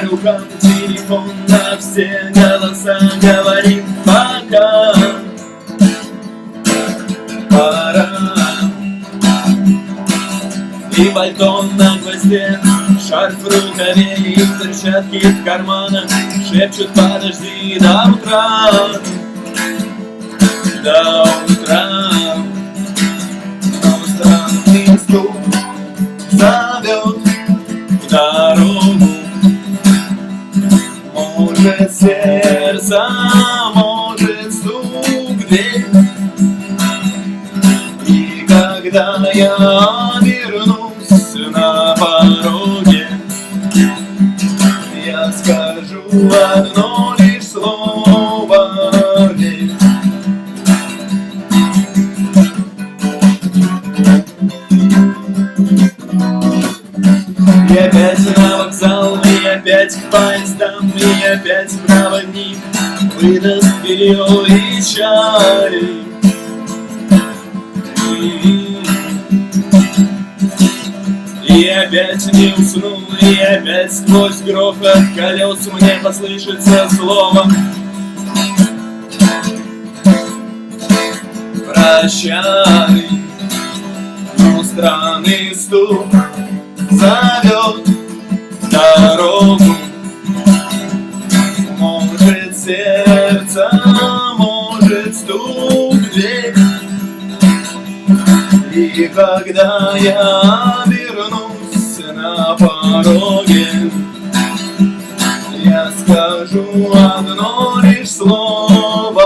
рукам телефон, на все голоса говорит пока. Пора. И пальто на гвозде, шарф в рукаве и перчатки в карманах шепчут: подожди до утра, до утра. Но странный стук зовет в дорогу. Может, сердце, может, стук в дверь. И когда я вернусь на пороге, я скажу одно лишь слово: верь. И опять на вокзал, и опять к поездам, и опять проводник выдаст белье и чай. И опять не усну, и опять сквозь грохот колес мне послышится слово: прощай. Но странный стук зовет в дорогу. Может, сердце, может, стук в дверь. И когда я вернусь на пороге, я скажу одно лишь слово: